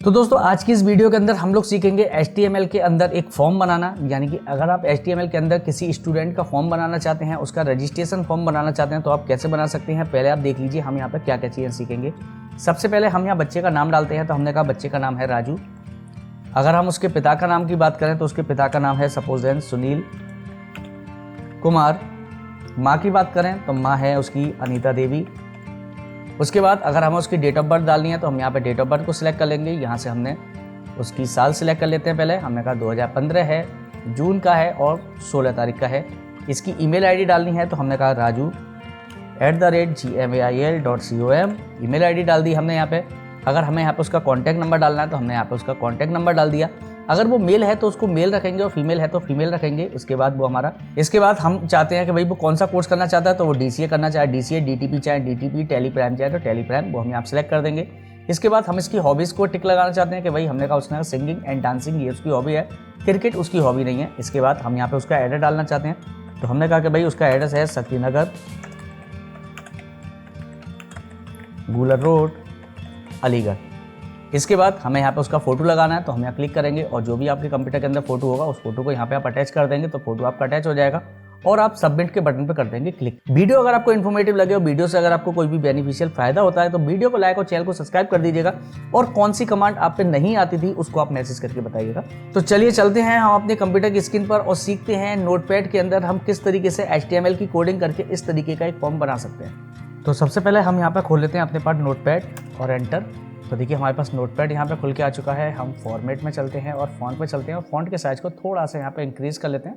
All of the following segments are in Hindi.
तो दोस्तों आज की इस वीडियो के अंदर हम लोग सीखेंगे HTML के अंदर एक फॉर्म बनाना। यानी कि अगर आप HTML के अंदर किसी स्टूडेंट का फॉर्म बनाना चाहते हैं, उसका रजिस्ट्रेशन फॉर्म बनाना चाहते हैं, तो आप कैसे बना सकते हैं। पहले आप देख लीजिए हम यहाँ पर क्या क्या चीज़ें सीखेंगे। सबसे पहले हम यहाँ बच्चे का नाम डालते हैं, तो हमने कहा बच्चे का नाम है राजू। अगर हम उसके पिता का नाम की बात करें तो उसके पिता का नाम है सपोज सुनील कुमार। माँ की बात करें तो माँ है उसकी अनीता देवी। उसके बाद अगर हमें उसकी डेट ऑफ बर्थ डालनी है तो हम यहाँ पे डेट ऑफ बर्थ को सिलेक्ट कर लेंगे। यहाँ से हमने उसकी साल सिलेक्ट कर लेते हैं। पहले हमने कहा 2015 है, जून का है और 16 तारीख का है। इसकी ईमेल आईडी डालनी है तो हमने कहा raju@gmail.com ईमेल आईडी डाल दी हमने यहाँ पे। अगर हमें यहाँ पे उसका कॉन्टैक्ट नंबर डालना है तो हमने यहाँ पे उसका कॉन्टैक्ट नंबर डाल दिया। अगर वो मेल है तो उसको मेल रखेंगे और फीमेल है तो फीमेल रखेंगे। उसके बाद वो हमारा, इसके बाद हम चाहते हैं कि भाई वो कौन सा कोर्स करना चाहता है, तो वो DCA करना चाहे DCA, DTP चाहे DTP, टेलीप्राइम चाहे तो टेलीप्राइम, वो हम यहाँ सेलेक्ट कर देंगे। इसके बाद हम इसकी हॉबीज़ को टिक लगाना चाहते हैं कि भाई हमने कहा उसने सिंगिंग एंड डांसिंग ये उसकी हॉबी है, क्रिकेट उसकी हॉबी नहीं है। इसके बाद हम यहाँ पे उसका एड्रेस डालना चाहते हैं, तो हमने कहा कि भाई उसका एड्रेस है शक्तिनगर, गूलर रोड, अलीगढ़। इसके बाद हमें यहाँ पे उसका फोटो लगाना है, तो हम यहाँ क्लिक करेंगे और जो भी आपके कंप्यूटर के अंदर फोटो होगा उस फोटो को यहाँ पे आप अटैच कर देंगे, तो फोटो आपका अटैच हो जाएगा और आप सबमिट के बटन पे कर देंगे क्लिक। वीडियो अगर आपको इन्फॉर्मेटिव लगे और वीडियो से अगर आपको कोई भी बेनिफिशियल फायदा होता है तो वीडियो को लाइक और चैनल को सब्सक्राइब कर दीजिएगा। और कौन सी कमांड आप पे नहीं आती थी उसको आप मैसेज करके बताइएगा। तो चलिए चलते हैं हम अपने कंप्यूटर की स्क्रीन पर और सीखते हैं नोटपैड के अंदर हम किस तरीके से HTML की कोडिंग करके इस तरीके का एक फॉर्म बना सकते हैं। तो सबसे पहले हम यहाँ पर खोल लेते हैं अपने पास नोटपैड और एंटर। तो देखिए हमारे पास नोटपैड यहाँ पे खुल के आ चुका है। हम फॉर्मेट में चलते हैं और फॉन्ट पे चलते हैं और फॉन्ट के साइज को थोड़ा सा यहाँ पे इंक्रीज कर लेते हैं।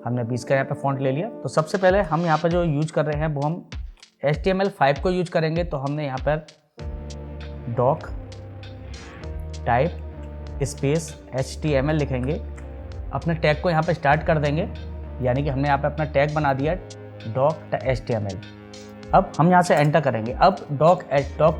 हमने 20 का यहाँ पे फॉन्ट ले लिया। तो सबसे पहले हम यहाँ पे जो यूज कर रहे हैं वो हम HTML5 को यूज करेंगे। तो हमने यहाँ पर डॉक टाइप स्पेस HTML लिखेंगे, अपने टैग को यहाँ पे स्टार्ट कर देंगे। यानी कि हमने यहाँ पे अपना टैग बना दिया डॉक HTML। अब हम यहाँ से एंटर करेंगे। अब डॉक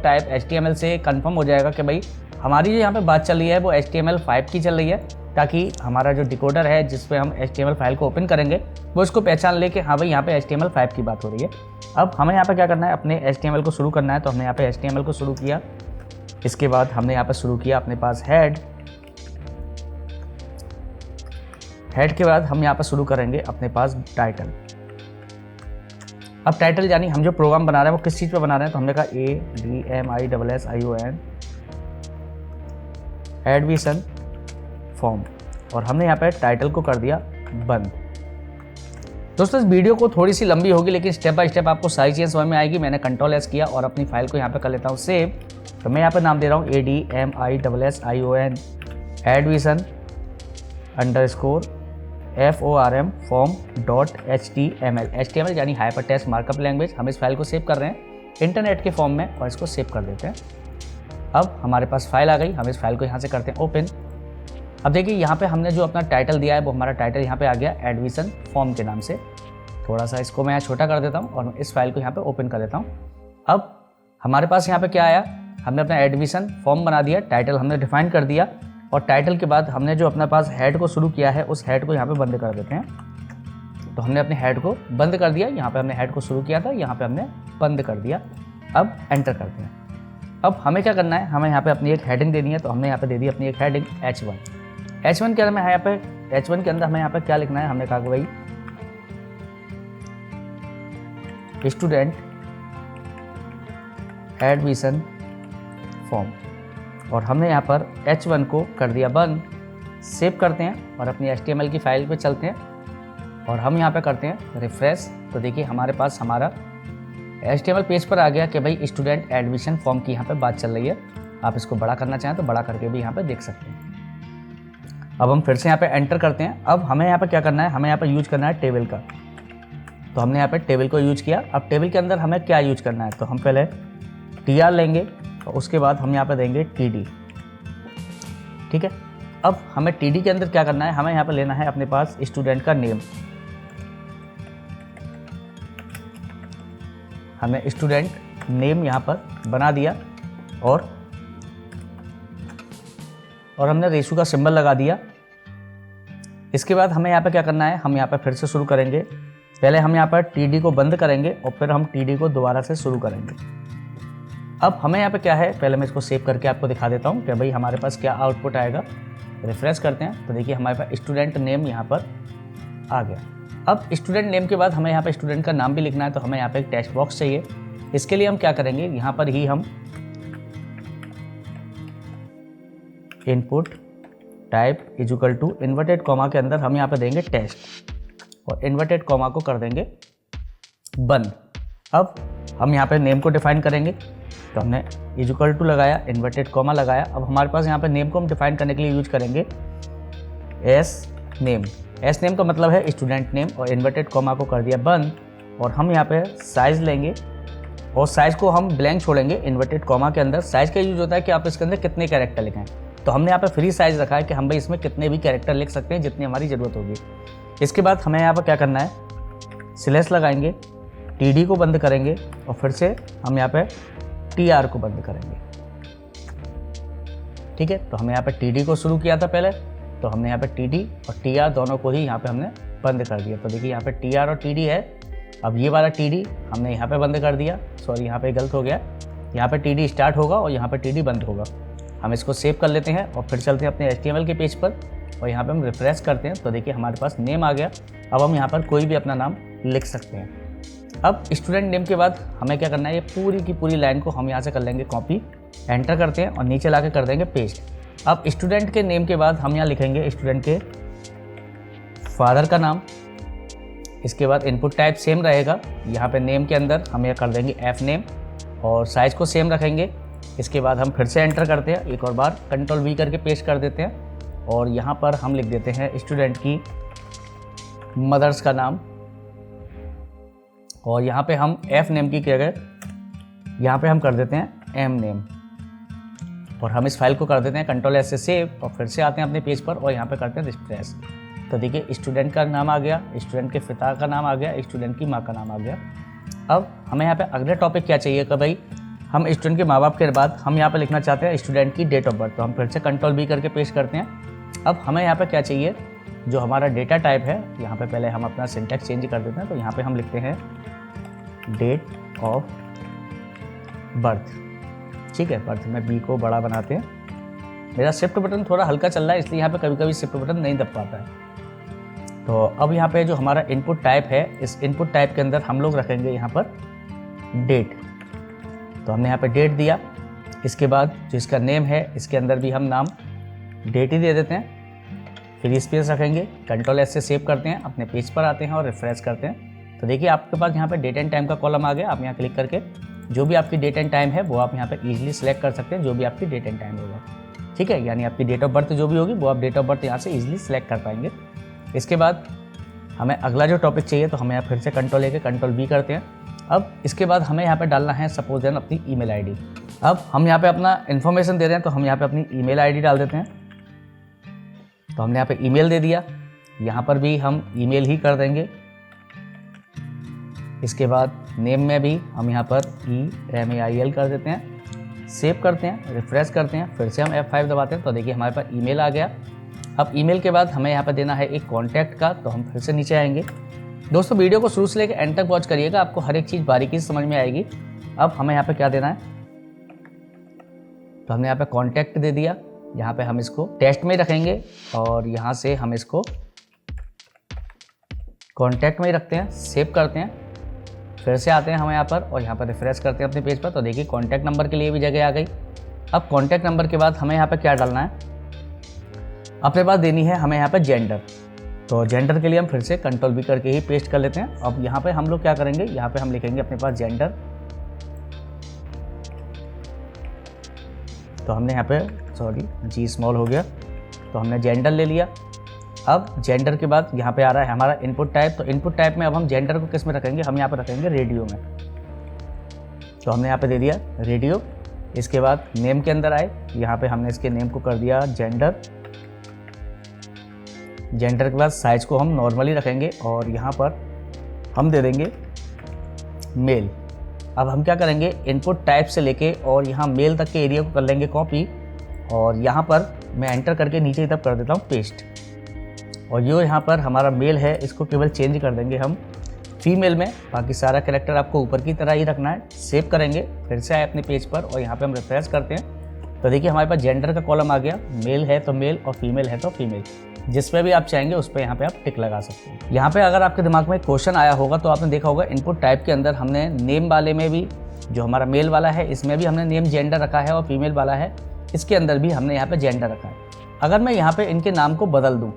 टाइप HTML से कंफर्म हो जाएगा कि भाई हमारी जो यहाँ पे बात चल रही है वो HTML5 की चल रही है, ताकि हमारा जो डिकोडर है जिस पे हम HTML फाइल को ओपन करेंगे वो इसको पहचान ले कि हाँ भाई यहाँ पे HTML5 की बात हो रही है। अब हमें यहाँ पे क्या करना है, अपने HTML को शुरू करना है। तो हमने यहाँ पे HTML को शुरू किया। इसके बाद हमने यहाँ पे शुरू किया अपने पास हेड के बाद हम यहाँ पे शुरू करेंगे अपने पास टाइटल। अब टाइटल यानी हम जो प्रोग्राम बना रहे हैं वो किस चीज़ पे बना रहे हैं, तो हमने कहा ADMISSION एडमिशन फॉर्म और हमने यहाँ पे टाइटल को कर दिया बंद। दोस्तों इस वीडियो को थोड़ी सी लंबी होगी लेकिन स्टेप बाय स्टेप आपको सारी चीज़ें समझ में आएगी। मैंने Ctrl+S किया और अपनी फाइल को यहाँ पे कर लेता हूँ सेव। तो मैं यहाँ पे नाम दे रहा हूँ ADMISSION एडमिशन _FORM form.html यानी हाइपर टेक्स्ट मार्कअप लैंग्वेज। हम इस फाइल को सेव कर रहे हैं इंटरनेट के फॉर्म में और इसको सेव कर देते हैं। अब हमारे पास फाइल आ गई। हम इस फाइल को यहाँ से करते हैं ओपन। अब देखिए यहाँ पे हमने जो अपना टाइटल दिया है वो हमारा टाइटल यहाँ पे आ गया एडमिशन फॉर्म के नाम से। थोड़ा सा इसको मैं यहाँ छोटा कर देता हूँ और इस फाइल को यहाँ पे ओपन कर देता हूँ। अब हमारे पास यहाँ पे क्या आया, हमने अपना एडमिशन फॉर्म बना दिया, टाइटल हमने डिफाइन कर दिया और टाइटल के बाद हमने जो अपने पास हेड को शुरू किया है उस हेड को यहाँ पे बंद कर देते हैं। तो हमने अपने हेड को बंद कर दिया। यहाँ पे हमने हेड को शुरू किया था, यहाँ पे हमने बंद कर दिया। अब एंटर करते हैं। अब हमें क्या करना है, हमें यहाँ पे अपनी एक हेडिंग देनी है। तो हमने यहाँ पे दे दी अपनी एक हेडिंग H1 के अंदर यहाँ पे H1 के अंदर हमें यहाँ पे क्या लिखना है, हमने कहा कि भाई स्टूडेंट एडमिशन फॉर्म और हमने यहाँ पर H1 को कर दिया बंद। सेव करते हैं और अपनी HTML की फाइल पे चलते हैं और हम यहाँ पे करते हैं रिफ्रेश। तो देखिए हमारे पास हमारा HTML पेज पर आ गया कि भाई स्टूडेंट एडमिशन फॉर्म की यहाँ पे बात चल रही है। आप इसको बड़ा करना चाहें तो बड़ा करके भी यहाँ पे देख सकते हैं। अब हम फिर से यहाँ पे एंटर करते हैं। अब हमें यहाँ पे क्या करना है, हमें यहाँ पे यूज करना है टेबल का। तो हमने यहाँ पे टेबल को यूज किया। अब टेबल के अंदर हमें क्या यूज करना है, तो हम पहले TR लेंगे और उसके बाद हम यहाँ पे देंगे TD। ठीक है। अब हमें TD के अंदर क्या करना है, हमें यहाँ पे लेना है अपने पास स्टूडेंट का नेम। हमने स्टूडेंट नेम यहाँ पर बना दिया और हमने रेशू का सिंबल लगा दिया। इसके बाद हमें यहाँ पे क्या करना है, हम यहाँ पे फिर से शुरू करेंगे। पहले हम यहाँ पर TD को बंद करेंगे और फिर हम TD को दोबारा से शुरू करेंगे। अब हमें यहाँ पे क्या है, पहले मैं इसको सेव करके आपको दिखा देता हूँ कि भाई हमारे पास क्या आउटपुट आएगा। रिफ्रेश करते हैं तो देखिए हमारे पास स्टूडेंट नेम यहाँ पर आ गया। अब स्टूडेंट नेम के बाद हमें यहाँ पे स्टूडेंट का नाम भी लिखना है, तो हमें यहाँ पे एक टेक्स्ट बॉक्स चाहिए। इसके लिए हम क्या करेंगे, यहाँ पर ही हम input type is equal to inverted comma के अंदर हम यहाँ पे देंगे टेस्ट और इन्वर्टेड कॉमा को कर देंगे बंद। अब हम यहाँ पे नेम को डिफाइन करेंगे, तो हमने इज इक्वल टू लगाया, इन्वर्टेड कॉमा लगाया। अब हमारे पास यहाँ पे नेम को हम डिफाइन करने के लिए यूज करेंगे एस नेम। एस नेम का मतलब है स्टूडेंट नेम और इन्वर्टेड कॉमा को कर दिया बंद। और हम यहाँ पे साइज लेंगे और साइज को हम ब्लैंक छोड़ेंगे इन्वर्टेड कॉमा के अंदर। साइज का यूज होता है कि आप इसके अंदर कितने कैरेक्टर लिखें, तो हमने यहाँ पे फ्री साइज रखा है कि हम भाई इसमें कितने भी कैरेक्टर लिख सकते हैं जितनी हमारी ज़रूरत होगी। इसके बाद हमें यहाँ पर क्या करना है, स्लैश लगाएंगे, टीडी को बंद करेंगे और फिर से हम यहाँ पे टीआर को बंद करेंगे। ठीक है, तो हमने यहाँ पे टीडी को शुरू किया था पहले, तो हमने यहाँ पे टीडी और टीआर दोनों को ही यहाँ पे हमने बंद कर दिया। तो देखिए यहाँ पे टीआर और टीडी है। अब ये वाला टीडी हमने यहाँ पे बंद कर दिया, सॉरी यहाँ पे गलत हो गया, यहाँ पे टीडी स्टार्ट होगा और यहाँ पे टीडी बंद होगा। हम इसको सेव कर लेते हैं और फिर चलते हैं अपने HTML के पेज पर और यहाँ पे हम रिफ्रेश करते हैं तो देखिए हमारे पास नेम आ गया। अब हम यहाँ पर कोई भी अपना नाम लिख सकते हैं। अब स्टूडेंट नेम के बाद हमें क्या करना है, ये पूरी की पूरी लाइन को हम यहाँ से कर लेंगे कॉपी, एंटर करते हैं और नीचे लाके कर देंगे पेस्ट। अब स्टूडेंट के नेम के बाद हम यहाँ लिखेंगे स्टूडेंट के फादर का नाम। इसके बाद इनपुट टाइप सेम रहेगा, यहाँ पे नेम के अंदर हम यह कर देंगे एफ नेम और साइज़ को सेम रखेंगे। इसके बाद हम फिर से एंटर करते हैं, एक और बार कंट्रोल V करके पेस्ट कर देते हैं और यहाँ पर हम लिख देते हैं स्टूडेंट की मदर्स का नाम। और यहाँ पे हम एफ नेम की जगह यहाँ पे हम कर देते हैं एम नेम और हम इस फाइल को कर देते हैं कंट्रोल S से सेव और फिर से आते हैं अपने पेज पर और यहाँ पे करते हैं रिफ्रेश। तो देखिए स्टूडेंट का नाम आ गया, स्टूडेंट के पिता का नाम आ गया, स्टूडेंट की माँ का नाम आ गया। अब हमें यहाँ पे अगले टॉपिक क्या चाहिए कि भाई हम स्टूडेंट के माँ बाप के बाद हम यहाँ पे लिखना चाहते हैं स्टूडेंट की डेट ऑफ बर्थ। तो हम फिर से कंट्रोल V करके पेस्ट करते हैं। अब हमें यहाँ पे क्या चाहिए, जो हमारा डेटा टाइप है, यहाँ पे पहले हम अपना सिंटैक्स चेंज कर देते हैं। तो यहाँ पे हम लिखते हैं डेट ऑफ बर्थ। ठीक है, बर्थ में बी को बड़ा बनाते हैं। मेरा शिफ्ट बटन थोड़ा हल्का चल रहा है इसलिए यहाँ पे कभी कभी शिफ्ट बटन नहीं दब पाता है। तो अब यहाँ पे जो हमारा इनपुट टाइप है, इस इनपुट टाइप के अंदर हम लोग रखेंगे यहाँ पर डेट। तो हमने यहाँ पे डेट दिया। इसके बाद जो इसका नेम है इसके अंदर भी हम नाम डेट ही दे देते हैं। फिर स्पेस रखेंगे, कंट्रोल S से सेव करते हैं, अपने पेज पर आते हैं और रिफ्रेश करते हैं। तो देखिए आपके पास यहाँ पे डेट एंड टाइम का कॉलम आ गया। आप यहाँ क्लिक करके जो भी आपकी डेट एंड टाइम है वो आप यहाँ पे इजीली सेलेक्ट कर सकते हैं, जो भी आपकी डेट एंड टाइम होगा। ठीक है, यानी आपकी डेट ऑफ बर्थ जो भी होगी वो आप डेट ऑफ बर्थ यहाँ से इजीली सेलेक्ट कर पाएंगे। इसके बाद हमें अगला जो टॉपिक चाहिए तो हमें यहाँ फिर से कंट्रोल लेके कंट्रोल V करते हैं। अब इसके बाद हमें यहाँ पे डालना है सपोज देन अपनी ईमेल आईडी। अब हम यहाँ पे अपना इन्फॉर्मेशन दे रहे हैं तो हम यहाँ पे अपनी ईमेल आईडी डाल देते हैं। तो हमने यहाँ पे ईमेल दे दिया, यहाँ पर भी हम ईमेल ही कर देंगे। इसके बाद नेम में भी हम यहाँ पर EMAIL कर देते हैं, सेव करते हैं, रिफ्रेश करते हैं, फिर से हम F5 दबाते हैं। तो देखिए हमारे पास ईमेल आ गया। अब ईमेल के बाद हमें यहाँ पर देना है एक कॉन्टैक्ट का, तो हम फिर से नीचे आएंगे। दोस्तों वीडियो को शुरू से लेकर एंड तक वॉच करिएगा, आपको हर एक चीज़ बारीकी से समझ में आएगी। अब हमें यहाँ पे क्या देना है, तो हमने यहाँ पे कॉन्टैक्ट दे दिया। यहाँ पे हम इसको टेस्ट में रखेंगे और यहाँ से हम इसको कॉन्टैक्ट में ही रखते हैं, सेव करते हैं, फिर से आते हैं हम यहाँ पर और यहाँ पर रिफ्रेश करते हैं अपने पेज पर। तो देखिए कॉन्टैक्ट नंबर के लिए भी जगह आ गई। अब कॉन्टैक्ट नंबर के बाद हमें यहाँ पर क्या डालना है, अपने पास देनी है हमें यहाँ पर जेंडर। तो जेंडर के लिए हम फिर से कंट्रोल V करके ही पेस्ट कर लेते हैं। अब यहाँ पे हम लोग क्या करेंगे, यहाँ पे हम लिखेंगे अपने पास जेंडर। तो हमने यहाँ पे G स्मॉल हो गया, तो हमने जेंडर ले लिया। अब जेंडर के बाद यहाँ पे आ रहा है हमारा इनपुट टाइप। तो इनपुट टाइप में अब हम जेंडर को किस में रखेंगे, हम यहाँ पे रखेंगे रेडियो में। तो हमने यहाँ पे दे दिया रेडियो। इसके बाद नेम के अंदर आए, यहाँ पे हमने इसके नेम को कर दिया जेंडर। जेंडर के बाद साइज को हम नॉर्मली रखेंगे और यहाँ पर हम दे देंगे मेल। अब हम क्या करेंगे, इनपुट टाइप से लेके और यहाँ मेल तक के एरिया को कर लेंगे कॉपी और यहाँ पर मैं एंटर करके नीचे की तरफ कर देता हूँ पेस्ट। और जो यहाँ पर हमारा मेल है इसको केवल चेंज कर देंगे हम फीमेल में बाकी सारा कैरेक्टर आपको ऊपर की तरह ही रखना है। सेव करेंगे, फिर से आए अपने पेज पर और यहाँ पे हम रिफ्रेश करते हैं तो देखिए हमारे पास जेंडर का कॉलम आ गया। मेल है तो मेल और फीमेल है तो फीमेल, जिस पे भी आप चाहेंगे उस पर यहाँ पे आप टिक लगा सकते हैं। यहाँ पे अगर आपके दिमाग में क्वेश्चन आया होगा तो आपने देखा होगा इनपुट टाइप के अंदर हमने नेम वाले में भी, जो हमारा मेल वाला है इसमें भी हमने नेम जेंडर रखा है, और फीमेल वाला है इसके अंदर भी हमने यहाँ पे जेंडर रखा है। अगर मैं यहाँ पे इनके नाम को बदल दूँ,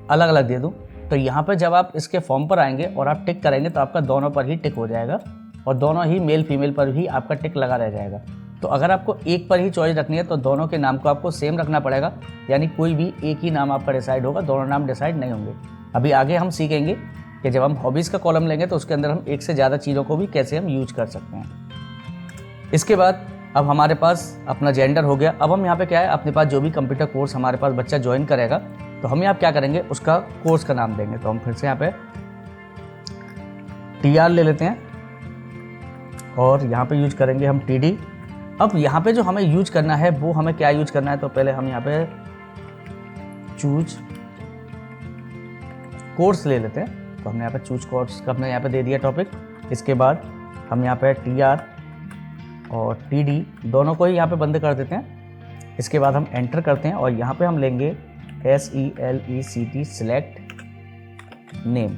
अलग अलग दे दूँ, तो यहाँ पे जब आप इसके फॉर्म पर आएंगे और आप टिक करेंगे तो आपका दोनों पर ही टिक हो जाएगा और दोनों ही मेल फीमेल पर भी आपका टिक लगा रह जाएगा। तो अगर आपको एक पर ही चॉइस रखनी है तो दोनों के नाम को आपको सेम रखना पड़ेगा, यानी कोई भी एक ही नाम आपका डिसाइड होगा, दोनों नाम डिसाइड नहीं होंगे। अभी आगे हम सीखेंगे कि जब हम हॉबीज़ का कॉलम लेंगे तो उसके अंदर हम एक से ज़्यादा चीज़ों को भी कैसे हम यूज कर सकते हैं। इसके बाद अब हमारे पास अपना जेंडर हो गया। अब हम यहाँ पे क्या है, अपने पास जो भी कंप्यूटर कोर्स हमारे पास बच्चा ज्वाइन करेगा तो हम यहाँ क्या करेंगे, उसका कोर्स का नाम देंगे। तो हम फिर से यहाँ पे TR ले लेते हैं और यहाँ पे यूज करेंगे हम TD। अब यहाँ पे जो हमें यूज करना है वो हमें क्या यूज करना है, तो पहले हम यहाँ पे चूज कोर्स ले लेते हैं। तो हमने यहाँ पे चूज कोर्स का हमने यहाँ पे दे दिया टॉपिक। इसके बाद हम यहाँ पे TR और TD दोनों को ही यहाँ पे बंद कर देते हैं। इसके बाद हम एंटर करते हैं और यहाँ पे हम लेंगे SELECT सेलेक्ट नेम।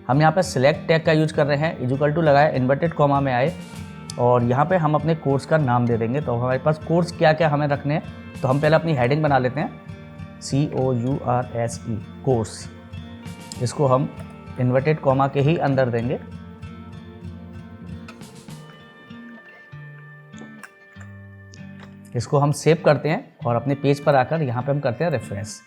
हम यहाँ पे सेलेक्ट टैग का यूज कर रहे हैं, इक्वल टू लगाए, इन्वर्टेड कॉमा में आए और यहाँ पे हम अपने कोर्स का नाम दे देंगे। तो हमारे पास कोर्स क्या क्या हमें रखने हैं, तो हम पहले अपनी हेडिंग बना लेते हैं, COURSE कोर्स। इसको हम इन्वर्टेड कॉमा के ही अंदर देंगे। इसको हम सेव करते हैं और अपने पेज पर आकर यहाँ पे हम करते हैं रिफ्रेश।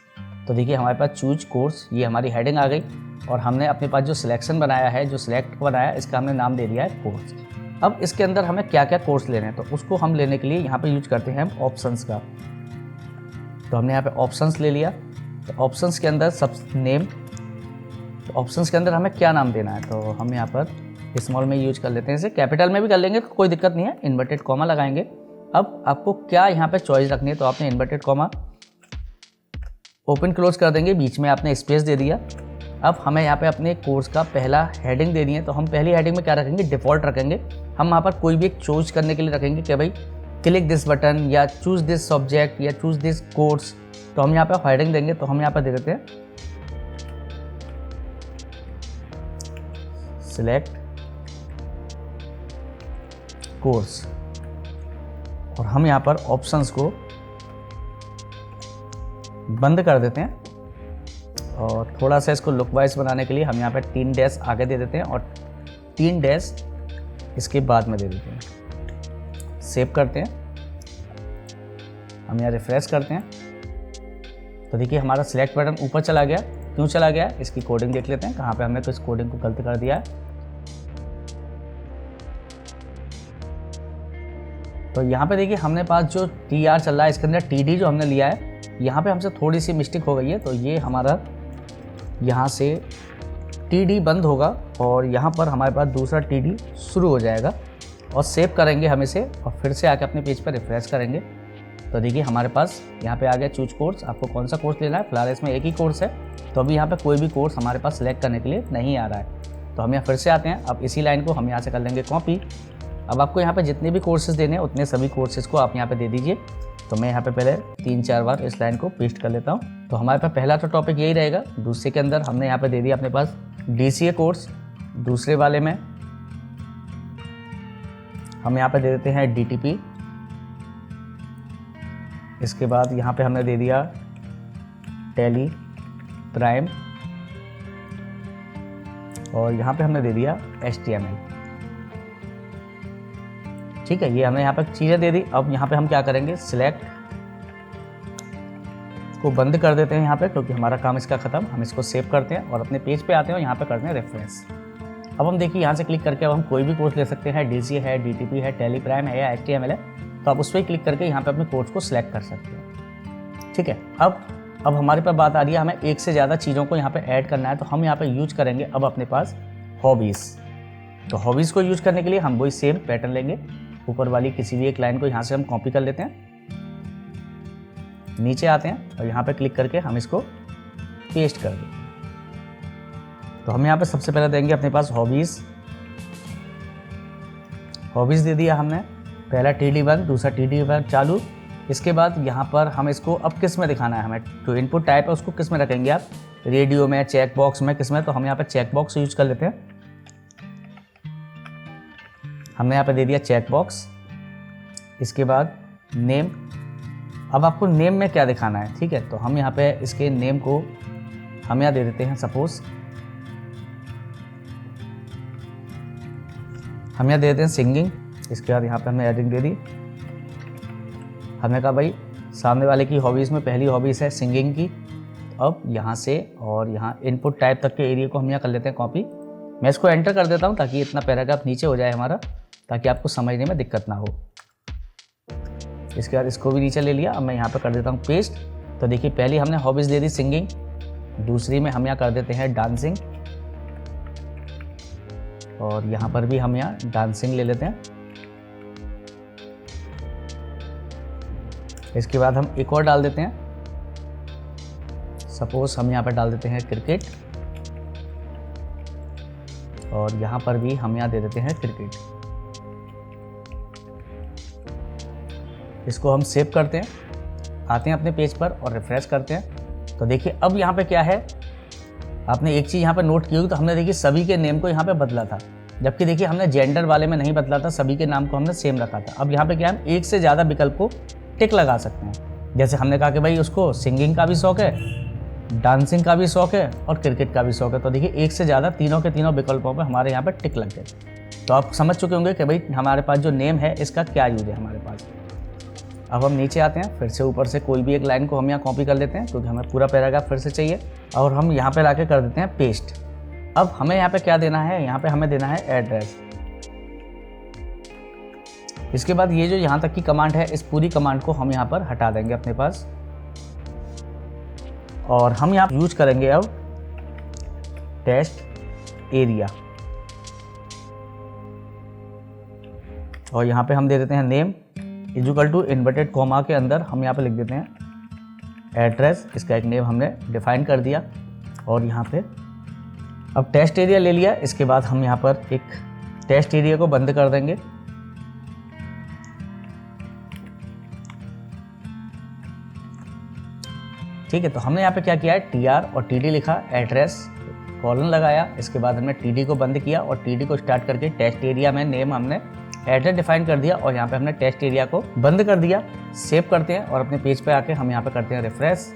तो देखिए हमारे पास चूज कोर्स, ये हमारी हेडिंग आ गई और हमने अपने पास जो सिलेक्शन बनाया है, जो सिलेक्ट बनाया, इसका हमने नाम दे दिया है कोर्स। अब इसके अंदर हमें क्या क्या कोर्स लेने हैं, तो उसको हम लेने के लिए यहाँ पे यूज करते हैं हम ऑप्शंस का। तो हमने यहाँ पे ऑप्शंस ले लिया। तो ऑप्शंस के अंदर सब नेम, तो ऑप्शंस के अंदर हमें क्या नाम देना है, तो हम यहाँ पर स्मॉल में यूज कर लेते हैं। इसे कैपिटल में भी कर लेंगे तो कोई दिक्कत नहीं है, इन्वर्टेड कॉमा लगाएंगे। अब आपको क्या यहाँ पे चॉइस रखनी है, तो आपने इन्वर्टेड कॉमा ओपन क्लोज कर देंगे, बीच में आपने स्पेस दे दिया। अब हमें यहाँ पे अपने कोर्स का पहला हेडिंग देनी है। तो हम पहली हेडिंग में क्या रखेंगे, डिफ़ॉल्ट रखेंगे। हम वहाँ पर कोई भी एक चूज करने के लिए रखेंगे कि भाई क्लिक दिस बटन या चूज दिस सब्जेक्ट या चूज दिस कोर्स। तो हम यहाँ पे हेडिंग देंगे, तो हम यहाँ पर दे देते हैं सिलेक्ट कोर्स और हम यहाँ पर ऑप्शंस को बंद कर देते हैं और थोड़ा सा इसको लुक वाइज बनाने के लिए हम यहाँ पे 3 डैश आगे दे देते हैं और 3 डैश इसके बाद में दे देते हैं। सेव करते हैं, हम यहाँ रिफ्रेश करते हैं तो देखिए हमारा सिलेक्ट बटन ऊपर चला गया। क्यों चला गया, इसकी कोडिंग देख लेते हैं, कहाँ पे हमने तो इस कोडिंग को गलत कर दिया है। तो यहाँ पे देखिए हमने पास जो TR चल रहा है, इसके अंदर TD जो हमने लिया है, यहाँ पे हमसे थोड़ी सी मिस्टेक हो गई है। तो ये हमारा यहाँ से TD बंद होगा और यहाँ पर हमारे पास दूसरा TD शुरू हो जाएगा और सेव करेंगे हम इसे और फिर से आके अपने पेज पर रिफ्रेश करेंगे। तो देखिए हमारे पास यहाँ पे आ गया चूज कोर्स। आपको कौन सा कोर्स लेना है, फिलहाल इसमें एक ही कोर्स है तो अभी यहाँ पे कोई भी कोर्स हमारे पास सेलेक्ट करने के लिए नहीं आ रहा है। तो हम यहाँ फिर से आते हैं। अब इसी लाइन को हम यहाँ से कर लेंगे कॉपी। अब आपको यहाँ पे जितने भी कोर्सेज देने हैं उतने सभी कोर्सेज को आप यहाँ पे दे दीजिए। तो मैं यहाँ पे पहले 3-4 बार इस लाइन को पेस्ट कर लेता हूँ। तो हमारे पास पहला तो टॉपिक यही रहेगा। दूसरे के अंदर हमने यहाँ पे दे दिया अपने पास DCA कोर्स। दूसरे वाले में हम यहाँ पे दे देते हैं DTP। इसके बाद यहाँ पे हमने दे दिया टैली प्राइम और यहाँ पे हमने दे दिया HTML। ठीक है, ये हमने यहाँ पर चीज़ें दे दी। अब यहाँ पे हम क्या करेंगे, सिलेक्ट को बंद कर देते हैं यहाँ पे, क्योंकि हमारा काम इसका ख़त्म। हम इसको सेव करते हैं और अपने पेज पे आते हैं और यहाँ पे करते हैं रेफरेंस। अब हम देखिए यहाँ से क्लिक करके अब हम कोई भी कोर्स ले सकते हैं। DCA है, DTP है, टैली प्राइम है या HTML है, तो आप उस पर क्लिक करके यहाँ पे अपने कोर्स को सिलेक्ट कर सकते हैं। ठीक है, अब हमारे पास बात आ रही है, हमें एक से ज़्यादा चीज़ों को यहाँ पे ऐड करना है। तो हम यहाँ पे यूज करेंगे अब अपने पास हॉबीज़। तो हॉबीज़ को यूज करने के लिए हम वही सेम पैटर्न लेंगे। ऊपर वाली किसी भी एक लाइन को यहाँ से हम कॉपी कर लेते हैं, नीचे आते हैं और यहाँ पे क्लिक करके हम इसको पेस्ट कर दें। तो हम यहाँ पे सबसे पहले देंगे अपने पास हॉबीज़ दे दिया हमने, पहला TD1, दूसरा TD1 चालू। इसके बाद यहाँ पर हम इसको अब किस में दिखाना है, हमें जो इनपुट टाइप है उसको किस में रखेंगे आप, रेडियो में, चेक बॉक्स में, किस में, तो हम यहाँ पर चेक बॉक्स यूज कर लेते हैं। हमने यहाँ पे दे दिया चेक बॉक्स। इसके बाद नेम, अब आपको नेम में क्या दिखाना है, ठीक है, तो हम यहाँ पे इसके नेम को हम यहाँ दे देते हैं, सपोज हम यहाँ दे देते हैं सिंगिंग। इसके बाद यहाँ पे हमने एडिंग दे दी। हमने कहा भाई सामने वाले की हॉबीज़ में पहली हॉबीज़ है सिंगिंग की। अब यहाँ से और यहाँ इनपुट टाइप तक के एरिया को हम यहाँ कर लेते हैं कॉपी। मैं इसको एंटर कर देता हूँ ताकि इतना पैराग्राफ नीचे हो जाए हमारा, ताकि आपको समझने में दिक्कत ना हो। इसके बाद इसको भी नीचे ले लिया। अब मैं यहाँ पर कर देता हूँ पेस्ट। तो देखिए पहली हमने हॉबीज़ दे दी सिंगिंग, दूसरी में हम यहाँ कर देते हैं डांसिंग, और यहाँ पर भी हम यहाँ डांसिंग ले लेते हैं। इसके बाद हम एक और डाल देते हैं, सपोज हम यहाँ पर डाल देते हैं क्रिकेट, और यहाँ पर भी हम यहाँ दे देते हैं क्रिकेट। इसको हम सेव करते हैं, आते हैं अपने पेज पर और रिफ्रेश करते हैं। तो देखिए अब यहाँ पे क्या है, आपने एक चीज़ यहाँ पे नोट की होगी, तो हमने देखिए सभी के नेम को यहाँ पे बदला था, जबकि देखिए हमने जेंडर वाले में नहीं बदला था, सभी के नाम को हमने सेम रखा था। अब यहाँ पे क्या है, एक से ज़्यादा विकल्प को टिक लगा सकते हैं। जैसे हमने कहा कि भाई उसको सिंगिंग का भी शौक है, डांसिंग का भी शौक है और क्रिकेट का भी शौक है, तो देखिए एक से ज़्यादा तीनों के तीनों विकल्पों पर हमारे यहाँ पर टिक लग गए। तो आप समझ चुके होंगे कि भाई हमारे पास जो नेम है इसका क्या यूज है हमारे पास। अब हम नीचे आते हैं, फिर से ऊपर से कोई भी एक लाइन को हम यहाँ कॉपी कर लेते हैं, क्योंकि हमें पूरा पैराग्राफ फिर से चाहिए, और हम यहाँ पे लाके कर देते हैं पेस्ट। अब हमें यहाँ पे क्या देना है, यहाँ पे हमें देना है एड्रेस। इसके बाद ये जो यहाँ तक की कमांड है, इस पूरी कमांड को हम यहाँ पर हटा देंगे अपने पास, और हम यहाँ यूज करेंगे अब टेस्ट एरिया, और यहाँ पे हम दे देते हैं name equal to inverted comma के अंदर हम यहाँ पे लिख देते हैं एड्रेस। इसका एक नेम हमने डिफाइन कर दिया, और यहाँ पे अब टेस्ट एरिया ले लिया। इसके बाद हम यहाँ पर एक टेस्ट एरिया को बंद कर देंगे। ठीक है, तो हमने यहाँ पे क्या किया है, TR और TD लिखा, एड्रेस कॉलन लगाया। इसके बाद हमने TD को बंद किया और TD को स्टार्ट करके टेस्ट एरिया में नेम हमने एड्रेस डिफाइन कर दिया, और यहाँ पे हमने टेस्ट एरिया को बंद कर दिया। सेव करते हैं और अपने पेज पे आके हम यहाँ पे करते हैं रिफ्रेश।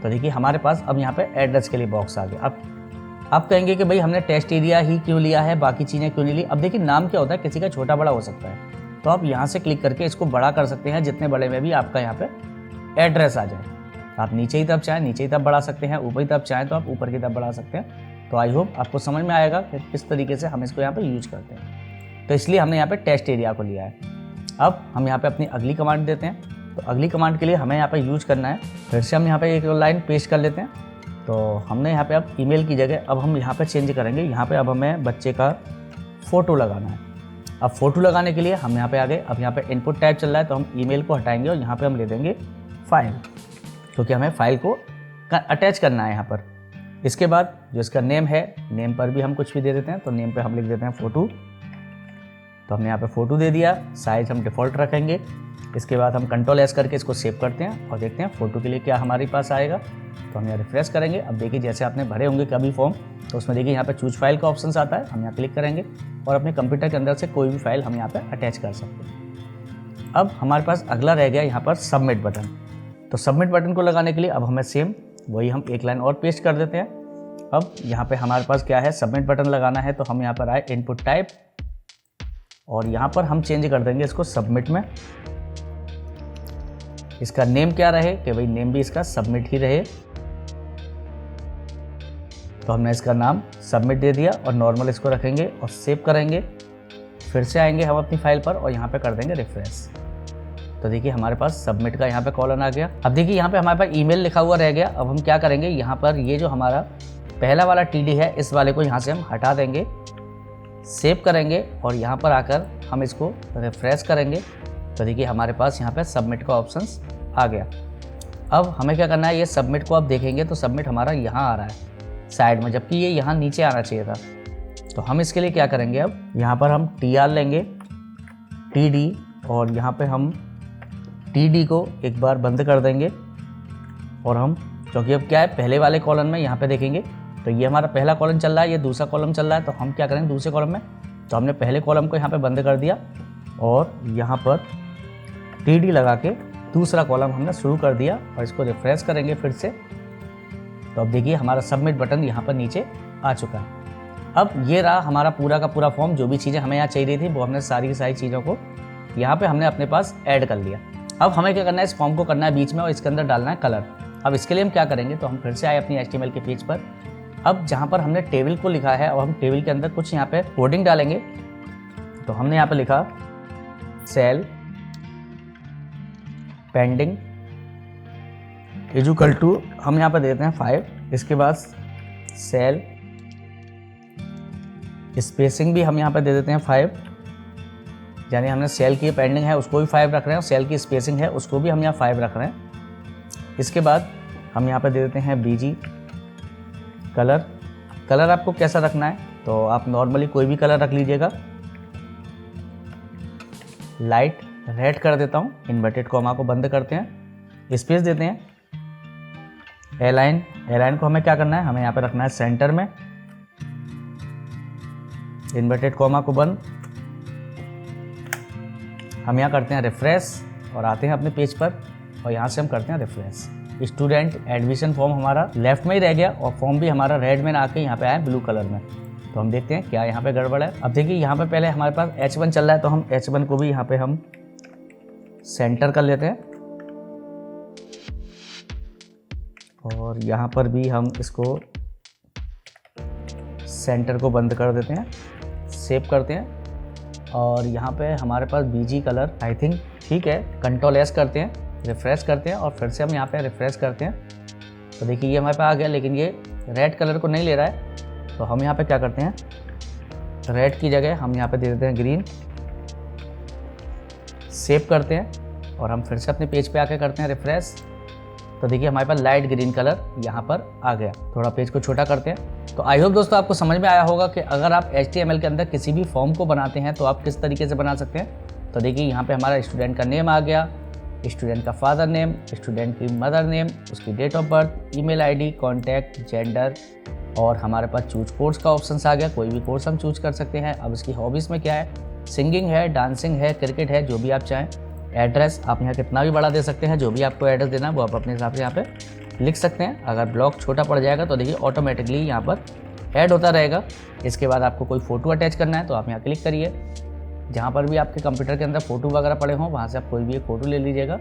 तो देखिए हमारे पास अब यहाँ पे एड्रेस के लिए बॉक्स आ गया। अब आप कहेंगे कि भाई हमने टेस्ट एरिया ही क्यों लिया है, बाकी चीज़ें क्यों नहीं ली। अब देखिए नाम क्या होता है, किसी का छोटा बड़ा हो सकता है, तो आप यहाँ से क्लिक करके इसको बड़ा कर सकते हैं, जितने बड़े में भी आपका यहाँ पे एड्रेस आ जाए। आप नीचे की तरफ चाहें नीचे की तरफ बढ़ा सकते हैं, ऊपर की तरफ चाहें तो आप ऊपर की तरफ बढ़ा सकते हैं। तो आई होप आपको समझ में आएगा कि किस तरीके से हम इसको यहाँ पे यूज करते हैं। तो इसलिए हमने यहाँ पे टेस्ट एरिया को लिया है। अब हम यहाँ पे अपनी अगली कमांड देते हैं। तो अगली कमांड के लिए हमें यहाँ पे यूज करना है, फिर से हम यहाँ पे एक लाइन पेस्ट कर लेते हैं। तो हमने यहाँ पे अब ईमेल की जगह अब हम यहाँ पे चेंज करेंगे। यहाँ पे अब हमें बच्चे का फ़ोटो लगाना है। अब फ़ोटो लगाने के लिए हम यहाँ पे आ गए। अब यहाँ पे इनपुट टाइप चल रहा है, तो हम ईमेल को हटाएंगे और यहाँ पे हम ले देंगे फाइल, क्योंकि हमें फाइल को अटैच करना है यहाँ पर। इसके बाद जो इसका नेम है, नेम पर भी हम कुछ भी दे देते हैं। तो नेम पे हम लिख देते हैं फ़ोटो। तो हमने यहाँ पे फ़ोटो दे दिया, साइज हम डिफ़ॉल्ट रखेंगे। इसके बाद हम Ctrl+S करके इसको सेव करते हैं और देखते हैं फ़ोटो के लिए क्या हमारे पास आएगा। तो हम यहाँ रिफ्रेश करेंगे। अब देखिए जैसे आपने भरे होंगे कभी फॉर्म, तो उसमें देखिए यहाँ पे चूज फाइल का ऑप्शन आता है। हम यहाँ क्लिक करेंगे और अपने कंप्यूटर के अंदर से कोई भी फाइल हम यहाँ पे अटैच कर सकते हैं। अब हमारे पास अगला रह गया यहाँ पर सबमिट बटन। तो सबमिट बटन को लगाने के लिए अब हमें सेम वही हम एक लाइन और पेस्ट कर देते हैं। अब यहाँ पे हमारे पास क्या है, सबमिट बटन लगाना है। तो हम यहाँ पर आए इनपुट टाइप और यहाँ पर हम चेंज कर देंगे इसको सबमिट में। इसका नेम क्या रहे कि भाई नेम भी इसका सबमिट ही रहे। तो हमने इसका नाम सबमिट दे दिया और नॉर्मल इसको रखेंगे और सेव करेंगे। फिर से आएंगे हम अपनी फाइल पर और यहाँ पे कर देंगे रिफ्रेश। तो देखिए हमारे पास सबमिट का यहाँ पे कॉलन आ गया। अब देखिए यहाँ पे हमारे पास ईमेल लिखा हुआ रह गया। अब हम क्या करेंगे, यहाँ पर ये जो हमारा पहला वाला TD है, इस वाले को यहाँ से हम हटा देंगे, सेव करेंगे और यहाँ पर आकर हम इसको रिफ्रेश करेंगे। तो देखिए हमारे पास यहाँ पे सबमिट का ऑप्शंस आ गया। अब हमें क्या करना है, ये सबमिट को आप देखेंगे तो सबमिट हमारा यहाँ आ रहा है। साइड में, जबकि ये यहाँ नीचे आना चाहिए था। तो हम इसके लिए क्या करेंगे, अब यहाँ पर हम TR लेंगे, TD, और यहाँ पे हम TD को एक बार बंद कर देंगे। और हम, क्योंकि अब क्या है, पहले वाले कॉलम में यहाँ पे देखेंगे तो ये हमारा पहला कॉलम चल रहा है, ये दूसरा कॉलम चल रहा है, तो हम क्या करेंगे दूसरे कॉलम में, तो हमने पहले कॉलम को यहाँ पे बंद कर दिया और यहाँ पर TD लगा के दूसरा कॉलम हमने शुरू कर दिया और इसको रिफ्रेश करेंगे फिर से। तो अब देखिए हमारा सबमिट बटन यहाँ पर नीचे आ चुका है। अब ये रहा हमारा पूरा का पूरा फॉर्म। जो भी चीज़ें हमें यहाँ चाहिए थी वो हमने सारी की सारी चीज़ों को यहाँ पे हमने अपने पास ऐड कर लिया। अब हमें क्या करना है, इस फॉर्म को करना है बीच में और इसके अंदर डालना है कलर। अब इसके लिए हम क्या करेंगे, तो हम फिर से आए अपनी HTML के पेज पर। अब जहाँ पर हमने टेबल को लिखा है, अब हम टेबल के अंदर कुछ यहाँ पे कोडिंग डालेंगे। तो हमने यहाँ पे लिखा सेल पेंडिंग इक्वल टू, हम यहाँ पे देते हैं 5। इसके बाद सेल स्पेसिंग भी हम यहाँ पे दे देते हैं 5, यानी हमने सेल की पेंडिंग है उसको भी 5 रख रहे हैं और सेल की स्पेसिंग है उसको भी हम यहाँ 5 रख रहे हैं। इसके बाद हम यहाँ पे दे देते हैं BG कलर। कलर आपको कैसा रखना है, तो आप नॉर्मली कोई भी कलर रख लीजिएगा। लाइट रेड कर देता हूँ, इन्वर्टेड कॉमा को बंद करते हैं, स्पेस देते हैं। एलाइन को हमें क्या करना है, हमें यहाँ पे रखना है सेंटर में, इन्वर्टेड कॉमा को बंद। हम यहाँ करते हैं रिफ्रेश और आते हैं अपने पेज पर और यहाँ से हम करते हैं रिफ्रेश। स्टूडेंट एडमिशन फॉर्म हमारा लेफ्ट में ही रह गया और फॉर्म भी हमारा रेड में आके यहाँ पे आया ब्लू कलर में। तो हम देखते हैं क्या यहाँ पे गड़बड़ है। अब देखिए यहाँ पे पहले हमारे पास H1 चल रहा है, तो हम H1 को भी यहाँ पे हम सेंटर कर लेते हैं और यहाँ पर भी हम इसको सेंटर को बंद कर देते हैं, सेव करते हैं। और यहाँ पे हमारे पास BG कलर आई थिंक ठीक है, Ctrl S करते हैं, रिफ्रेश करते हैं और फिर से हम यहाँ पे रिफ्रेश करते हैं। तो देखिए ये हमारे पे आ गया, लेकिन ये रेड कलर को नहीं ले रहा है। तो हम यहाँ पे क्या करते हैं, रेड की जगह हम यहाँ पे दे देते हैं ग्रीन, सेव करते हैं और हम फिर से अपने पेज पे आके करते हैं रिफ्रेश। तो देखिए हमारे पास लाइट ग्रीन कलर यहाँ पर आ गया। थोड़ा पेज को छोटा करते हैं। तो आई होप दोस्तों आपको समझ में आया होगा कि अगर आप HTML के अंदर किसी भी फॉर्म को बनाते हैं तो आप किस तरीके से बना सकते हैं। तो देखिए यहाँ पे हमारा स्टूडेंट का नेम आ गया, स्टूडेंट का फादर नेम, स्टूडेंट की मदर नेम, उसकी date of birth, email ID, contact, gender और हमारे पास चूज कोर्स का ऑप्शन आ गया। कोई भी कोर्स हम चूज कर सकते हैं। अब इसकी हॉबीज़ में क्या है, सिंगिंग है, डांसिंग है, क्रिकेट है, जो भी आप चाहें। एड्रेस आप यहाँ कितना भी बड़ा दे सकते हैं, जो भी आपको एड्रेस देना है वो आप अपने हिसाब से यहाँ पे लिख सकते हैं। अगर ब्लॉक छोटा पड़ जाएगा तो देखिए ऑटोमेटिकली यहाँ पर ऐड होता रहेगा। इसके बाद आपको कोई फ़ोटो अटैच करना है तो आप यहाँ क्लिक करिए। जहाँ पर भी आपके कंप्यूटर के अंदर फ़ोटो वगैरह पड़े हों वहाँ से आप कोई भी एक फ़ोटो ले लीजिएगा।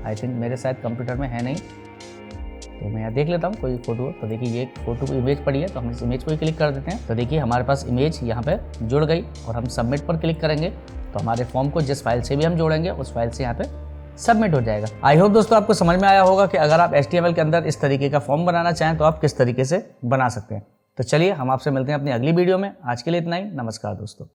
आई थिंक मेरे शायद कंप्यूटर में है नहीं, तो मैं यहाँ देख लेता हूँ कोई फ़ोटो। तो देखिए ये फ़ोटो इमेज पड़ी है, तो हम इस इमेज को ही क्लिक कर देते हैं। तो देखिए हमारे पास इमेज यहाँ पे जुड़ गई और हम सबमिट पर क्लिक करेंगे तो हमारे फॉर्म को जिस फाइल से भी हम जोड़ेंगे उस फाइल से यहाँ पे सबमिट हो जाएगा। आई होप दोस्तों आपको समझ में आया होगा कि अगर आप HTML के अंदर इस तरीके का फॉर्म बनाना चाहें तो आप किस तरीके से बना सकते हैं। तो चलिए हम आपसे मिलते हैं अपनी अगली वीडियो में। आज के लिए इतना ही। नमस्कार दोस्तों।